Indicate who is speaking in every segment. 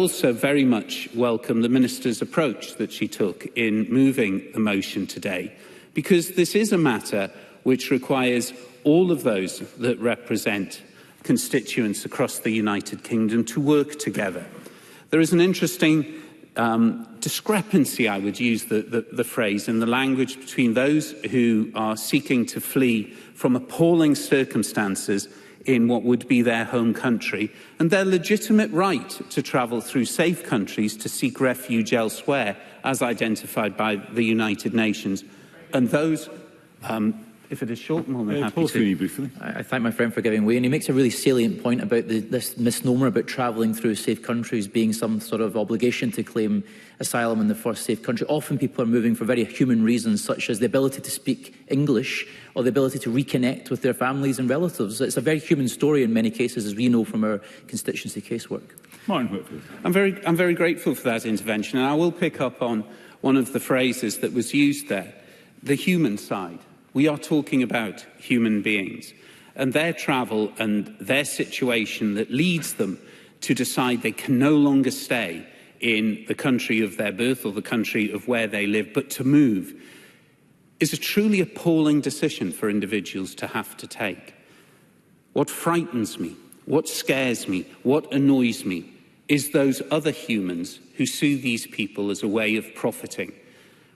Speaker 1: Also very much welcome the Minister's approach that she took in moving the motion today, because this is a matter which requires all of those that represent constituents across the United Kingdom to work together. There is an interesting discrepancy, I would use the phrase, in the language between those who are seeking to flee from appalling circumstances in what would be their home country and their legitimate right to travel through safe countries to seek refuge elsewhere, as identified by the United Nations. And those, if it is short, I'm more than happy to.
Speaker 2: Briefly.
Speaker 3: I thank my friend for giving way, and he makes a really salient point about this misnomer about travelling through safe countries being some sort of obligation to claim asylum in the first safe country. Often people are moving for very human reasons, such as the ability to speak English or the ability to reconnect with their families and relatives. It's a very human story in many cases, as we know from our constituency casework.
Speaker 2: Martin Whitfield.
Speaker 1: I'm very grateful for that intervention, and I will pick up on one of the phrases that was used there, the human side. We are talking about human beings and their travel and their situation that leads them to decide they can no longer stay in the country of their birth or the country of where they live, but to move, is a truly appalling decision for individuals to have to take. What frightens me, what scares me, what annoys me is those other humans who sue these people as a way of profiting,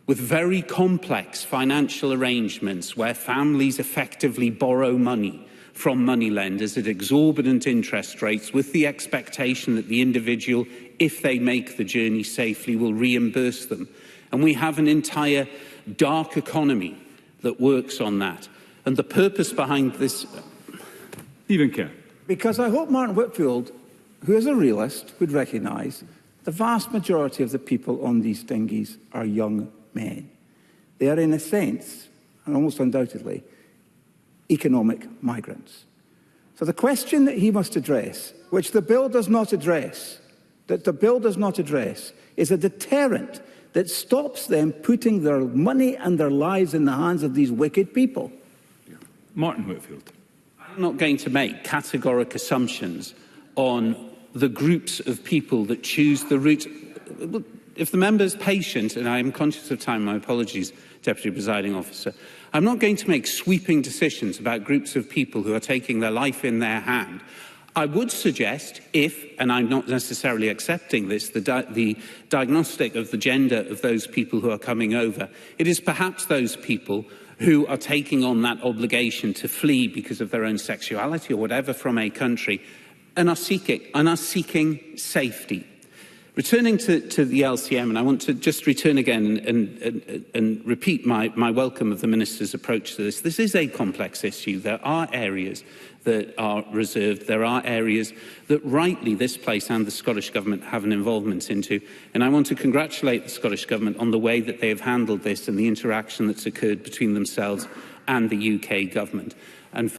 Speaker 1: with very complex financial arrangements where families effectively borrow money from moneylenders at exorbitant interest rates with the expectation that the individual, if they make the journey safely, will reimburse them. And we have an entire dark economy that works on that. And the purpose behind this...
Speaker 2: Stephen Kerr.
Speaker 4: Because I hope Martin Whitfield, who is a realist, would recognise the vast majority of the people on these dinghies are young men. They are, in a sense, and almost undoubtedly, economic migrants. So the question that he must address, which the bill does not address, is a deterrent that stops them putting their money and their lives in the hands of these wicked people.
Speaker 2: Martin Whitfield.
Speaker 1: I'm not going to make categoric assumptions on the groups of people that choose the route. If the member is patient, and I am conscious of time, my apologies, Deputy Presiding Officer, I'm not going to make sweeping decisions about groups of people who are taking their life in their hand. I would suggest if, and I'm not necessarily accepting this, the diagnostic of the gender of those people who are coming over, it is perhaps those people who are taking on that obligation to flee because of their own sexuality or whatever from a country and are seeking safety. Returning to the LCM, and I want to just return again and repeat my welcome of the Minister's approach to this. This is a complex issue. There are areas that are reserved. There are areas that rightly this place and the Scottish Government have an involvement into. And I want to congratulate the Scottish Government on the way that they have handled this and the interaction that's occurred between themselves and the UK Government. And